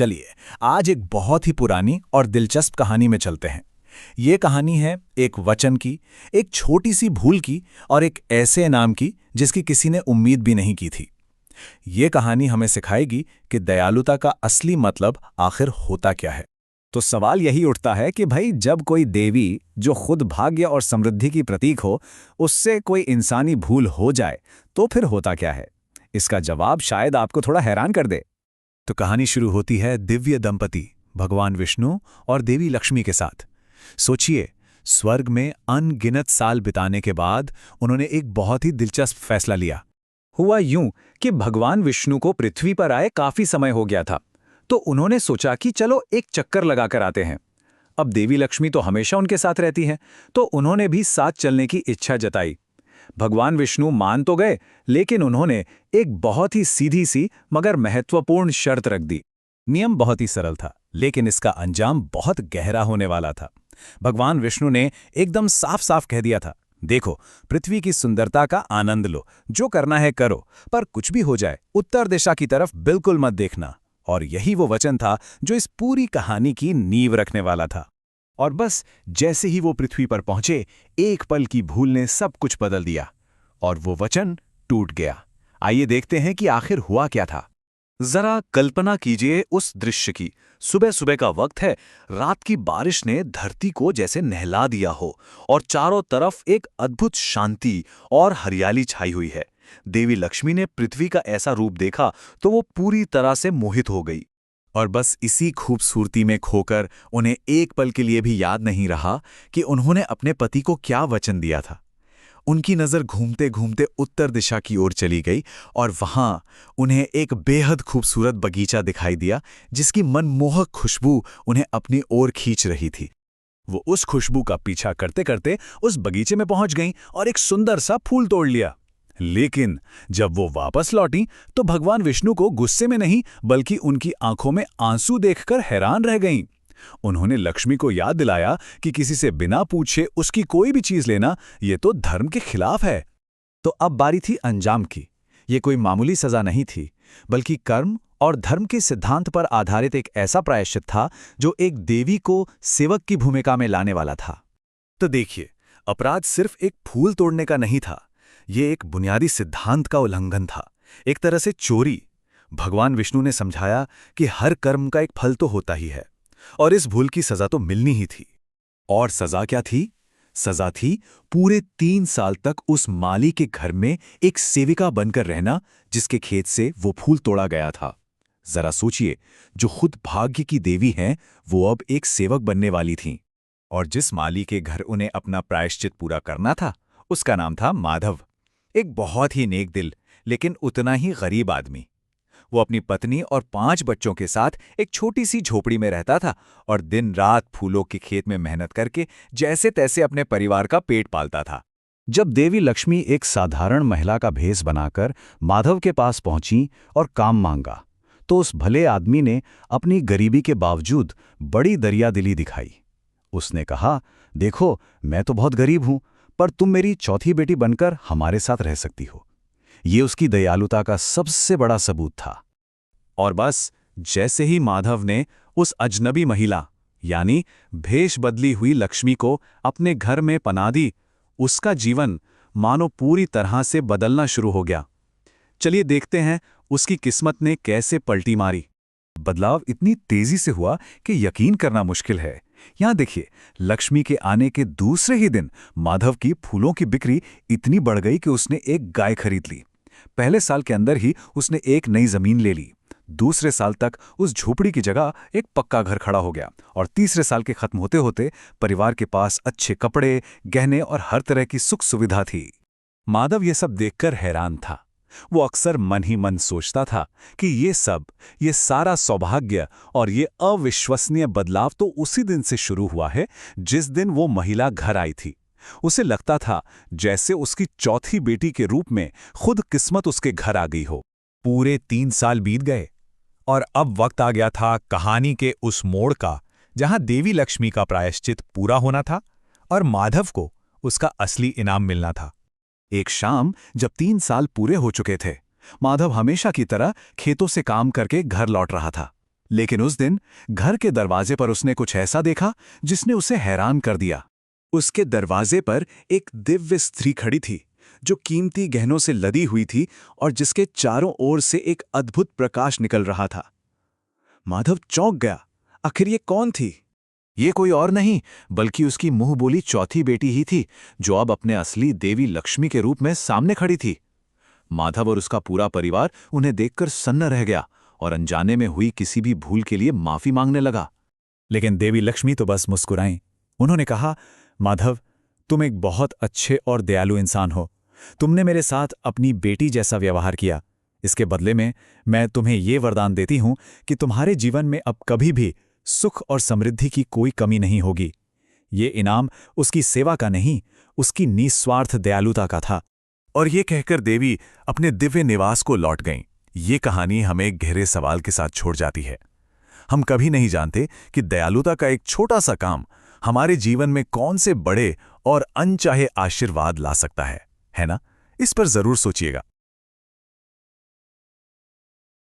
चलिए, आज एक बहुत ही पुरानी और दिलचस्प कहानी में चलते हैं। ये कहानी है एक वचन की, एक छोटी सी भूल की और एक ऐसे इनाम की जिसकी किसी ने उम्मीद भी नहीं की थी। ये कहानी हमें सिखाएगी कि दयालुता का असली मतलब आखिर होता क्या है। तो सवाल यही उठता है कि भाई जब कोई देवी जो खुद भाग्य और समृद्धि की प्रतीक हो, उससे कोई इंसानी भूल हो जाए तो फिर होता क्या है? इसका जवाब शायद आपको थोड़ा हैरान कर दे। तो कहानी शुरू होती है दिव्य दंपति भगवान विष्णु और देवी लक्ष्मी के साथ। सोचिए, स्वर्ग में अनगिनत साल बिताने के बाद उन्होंने एक बहुत ही दिलचस्प फैसला लिया। हुआ यूं कि भगवान विष्णु को पृथ्वी पर आए काफी समय हो गया था, तो उन्होंने सोचा कि चलो एक चक्कर लगाकर आते हैं। अब देवी लक्ष्मी तो हमेशा उनके साथ रहती हैं, तो उन्होंने भी साथ चलने की इच्छा जताई। भगवान विष्णु मान तो गए, लेकिन उन्होंने एक बहुत ही सीधी सी मगर महत्वपूर्ण शर्त रख दी। नियम बहुत ही सरल था, लेकिन इसका अंजाम बहुत गहरा होने वाला था। भगवान विष्णु ने एकदम साफ साफ कह दिया था, देखो, पृथ्वी की सुंदरता का आनंद लो, जो करना है करो, पर कुछ भी हो जाए उत्तर दिशा की तरफ बिल्कुल मत देखना। और यही वो वचन था जो इस पूरी कहानी की नींव रखने वाला था। और बस जैसे ही वो पृथ्वी पर पहुंचे, एक पल की भूल ने सब कुछ बदल दिया और वो वचन टूट गया। आइए देखते हैं कि आखिर हुआ क्या था। जरा कल्पना कीजिए उस दृश्य की। सुबह सुबह का वक्त है, रात की बारिश ने धरती को जैसे नहला दिया हो और चारों तरफ एक अद्भुत शांति और हरियाली छाई हुई है। देवी लक्ष्मी ने पृथ्वी का ऐसा रूप देखा तो वो पूरी तरह से मोहित हो गई। और बस इसी खूबसूरती में खोकर उन्हें एक पल के लिए भी याद नहीं रहा कि उन्होंने अपने पति को क्या वचन दिया था। उनकी नज़र घूमते घूमते उत्तर दिशा की ओर चली गई और वहां उन्हें एक बेहद खूबसूरत बगीचा दिखाई दिया, जिसकी मनमोहक खुशबू उन्हें अपनी ओर खींच रही थी। वो उस खुशबू का पीछा करते करते उस बगीचे में पहुंच गईं और एक सुंदर सा फूल तोड़ लिया। लेकिन जब वो वापस लौटी तो भगवान विष्णु को गुस्से में नहीं, बल्कि उनकी आंखों में आंसू देखकर हैरान रह गईं। उन्होंने लक्ष्मी को याद दिलाया कि किसी से बिना पूछे उसकी कोई भी चीज लेना ये तो धर्म के खिलाफ है। तो अब बारी थी अंजाम की। ये कोई मामूली सजा नहीं थी, बल्कि कर्म और धर्म के सिद्धांत पर आधारित एक ऐसा प्रायश्चित था जो एक देवी को सेवक की भूमिका में लाने वाला था। तो देखिए, अपराध सिर्फ एक फूल तोड़ने का नहीं था, ये एक बुनियादी सिद्धांत का उल्लंघन था, एक तरह से चोरी। भगवान विष्णु ने समझाया कि हर कर्म का एक फल तो होता ही है और इस भूल की सजा तो मिलनी ही थी। और सजा क्या थी? सजा थी पूरे 3 साल तक उस माली के घर में एक सेविका बनकर रहना जिसके खेत से वो फूल तोड़ा गया था। जरा सोचिए, जो खुद भाग्य की देवी हैं, वो अब एक सेवक बनने वाली थीं। और जिस माली के घर उन्हें अपना प्रायश्चित पूरा करना था, उसका नाम था माधव। एक बहुत ही नेक दिल, लेकिन उतना ही गरीब आदमी। वो अपनी पत्नी और 5 बच्चों के साथ एक छोटी सी झोपड़ी में रहता था और दिन रात फूलों के खेत में मेहनत करके जैसे तैसे अपने परिवार का पेट पालता था। जब देवी लक्ष्मी एक साधारण महिला का भेष बनाकर माधव के पास पहुंची और काम मांगा, तो उस भले आदमी ने अपनी गरीबी के बावजूद बड़ी दरियादिली दिखाई। उसने कहा, देखो, मैं तो बहुत गरीब हूं, पर तुम मेरी चौथी बेटी बनकर हमारे साथ रह सकती हो। ये उसकी दयालुता का सबसे बड़ा सबूत था। और बस जैसे ही माधव ने उस अजनबी महिला यानी भेष बदली हुई लक्ष्मी को अपने घर में पनाह दी, उसका जीवन मानो पूरी तरह से बदलना शुरू हो गया। चलिए देखते हैं उसकी किस्मत ने कैसे पलटी मारी। बदलाव इतनी तेजी से हुआ कि यकीन करना मुश्किल है। यहां देखिए, लक्ष्मी के आने के दूसरे ही दिन माधव की फूलों की बिक्री इतनी बढ़ गई कि उसने एक गाय खरीद ली। पहले साल के अंदर ही उसने एक नई जमीन ले ली। दूसरे साल तक उस झोपड़ी की जगह एक पक्का घर खड़ा हो गया और तीसरे साल के खत्म होते होते परिवार के पास अच्छे कपड़े, गहने और हर तरह की सुख सुविधा थी। माधव ये सब देखकर हैरान था। वो अक्सर मन ही मन सोचता था कि ये सारा सौभाग्य और ये अविश्वसनीय बदलाव तो उसी दिन से शुरू हुआ है जिस दिन वो महिला घर आई थी। उसे लगता था जैसे उसकी चौथी बेटी के रूप में खुद किस्मत उसके घर आ गई हो। पूरे 3 साल बीत गए और अब वक्त आ गया था कहानी के उस मोड़ का जहां देवी लक्ष्मी का प्रायश्चित पूरा होना था और माधव को उसका असली इनाम मिलना था। एक शाम जब 3 साल पूरे हो चुके थे, माधव हमेशा की तरह खेतों से काम करके घर लौट रहा था। लेकिन उस दिन घर के दरवाजे पर उसने कुछ ऐसा देखा जिसने उसे हैरान कर दिया। उसके दरवाजे पर एक दिव्य स्त्री खड़ी थी, जो कीमती गहनों से लदी हुई थी और जिसके चारों ओर से एक अद्भुत प्रकाश निकल रहा था। माधव चौंक गया। आखिर ये कौन थी? ये कोई और नहीं बल्कि उसकी मुंह बोली चौथी बेटी ही थी, जो अब अपने असली देवी लक्ष्मी के रूप में सामने खड़ी थी। माधव और उसका पूरा परिवार उन्हें देखकर सन्न रह गया और अनजाने में हुई किसी भी भूल के लिए माफी मांगने लगा। लेकिन देवी लक्ष्मी तो बस मुस्कुराईं। उन्होंने कहा, माधव, तुम एक बहुत अच्छे और दयालु इंसान हो। तुमने मेरे साथ अपनी बेटी जैसा व्यवहार किया। इसके बदले में मैं तुम्हें ये वरदान देती हूं कि तुम्हारे जीवन में अब कभी भी सुख और समृद्धि की कोई कमी नहीं होगी। ये इनाम उसकी सेवा का नहीं, उसकी निस्वार्थ दयालुता का था। और ये कहकर देवी अपने दिव्य निवास को लौट गईं। ये कहानी हमें एक गहरे सवाल के साथ छोड़ जाती है। हम कभी नहीं जानते कि दयालुता का एक छोटा सा काम हमारे जीवन में कौन से बड़े और अनचाहे आशीर्वाद ला सकता है ना? इस पर जरूर सोचिएगा।